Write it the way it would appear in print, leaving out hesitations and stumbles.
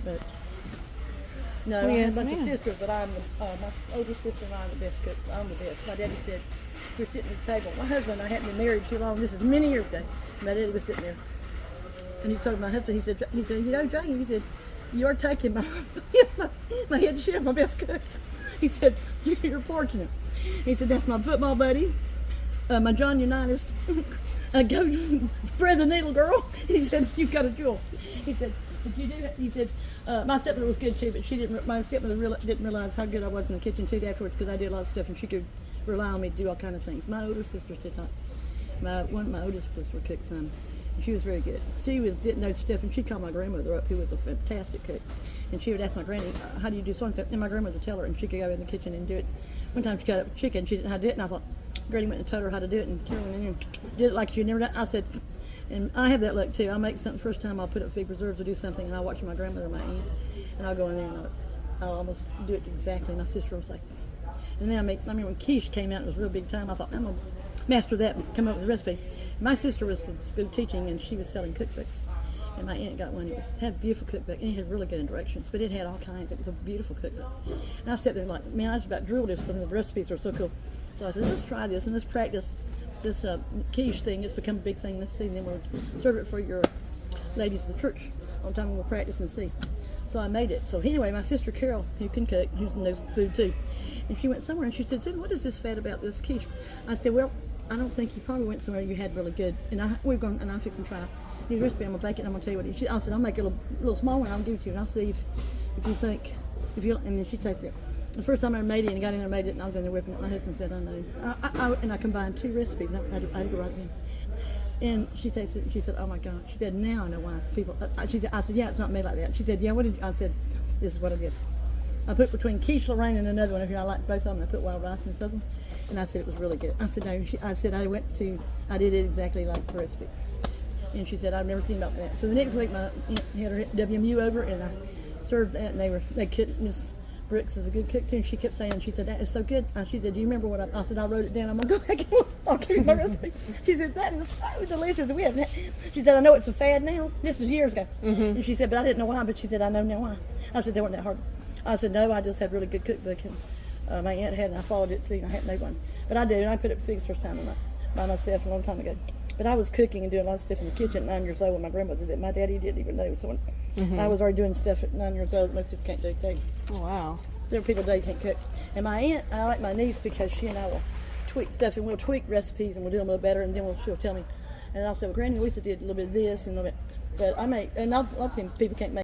But no, Well, I yes, have a bunch of ma'am. sisters, but I'm my older sister and I are the best cooks. I'm the best. My daddy said, we're sitting at the table. My husband and I hadn't been married too long. This is many years ago. My daddy was sitting there, and he told my husband, he said, you know, Jane, he said, you're taking my head chef, my best cook. He said, you're fortunate. He said, that's my football buddy, my John Unitas, go thread the needle girl. He said, you've got a jewel. He said, but you do. He said, my stepmother was good too, but she didn't. My stepmother didn't realize how good I was in the kitchen too afterwards, because I did a lot of stuff and she could rely on me to do all kind of things. My older sisters did not. My oldest sister cooked some. And she was very good. She didn't know stuff, and she'd call my grandmother up, who was a fantastic cook. And she would ask my granny, how do you do so and so? And my grandmother would tell her, and she could go in the kitchen and do it. One time she got up chicken, she didn't know how to do it, and I thought, Granny went and told her how to do it, and Carol went in and did it like she never done. I said, and I have that luck too. I'll make something first time, I'll put up fig preserves or do something, and I'll watch my grandmother and my aunt, and I'll go in there and I'll almost do it exactly. My sister was like, and then I remember when quiche came out, it was a real big time. I thought, I'm gonna master that and come up with a recipe. My sister was in school teaching, and she was selling cookbooks. And my aunt got one. It had a beautiful cookbook, and it had really good directions, but it had all kinds. It was a beautiful cookbook. And I sat there like, man, I just about drooled if some of the recipes were so cool. So I said, let's try this and let's practice this quiche thing. It's become a big thing. Let's see, and then we'll serve it for your ladies of the church. All the time we'll practice and see. So I made it. So anyway, my sister Carol, who can cook, who knows food too, and she went somewhere and she said, what is this fad about this quiche? I said, well, I don't think you probably went somewhere you had really good. And we're going, and I'm fixing to try new recipe. I'm gonna bake it. And I'm gonna tell you what it is. I said, I'll make it a little small one. I'll give it to you, and I'll see if you think, if you. And then she tasted it. The first time I made it and got in there and made it, and I was in there whipping it. My husband said, I know. And I combined two recipes. I had to go right in. And she tasted it and she said, oh my God. She said, now I know why people. She said, I said, yeah, it's not made like that. She said, yeah, what did you? I said, this is what I did. I put between quiche Lorraine and another one. If you, I like both of them. I put wild rice and something. And I said it was really good. I said, no. I said I did it exactly like the recipe. And she said, I've never seen about that. So the next week, my aunt had her WMU over, and I served that, and they couldn't. Miss Brooks is a good cook too. And she kept saying, she said, that is so good. She said, do you remember what I said? I wrote it down. I'm gonna go back and I'll give you my recipe. She said, that is so delicious. We haven't. She said, I know it's a fad now. This was years ago. Mm-hmm. And she said, but I didn't know why. But she said, I know now why. I said, they weren't that hard. I said, no, I just had really good cookbook, and my aunt had, and I followed it too. And I hadn't made one, but I did. And I put up figs first time by myself a long time ago. But I was cooking and doing a lot of stuff in the kitchen at 9 years old when my grandmother did. My daddy didn't even know. So I was already doing stuff at 9 years old. Most people can't do anything. Oh, wow. There are people today can't cook. And my aunt, I like my niece because she and I will tweak stuff, and we'll tweak recipes and we'll do them a little better, and then she'll tell me. And I'll say, well, Granny, we did a little bit of this and a little bit. But I make, and a lot of people can't make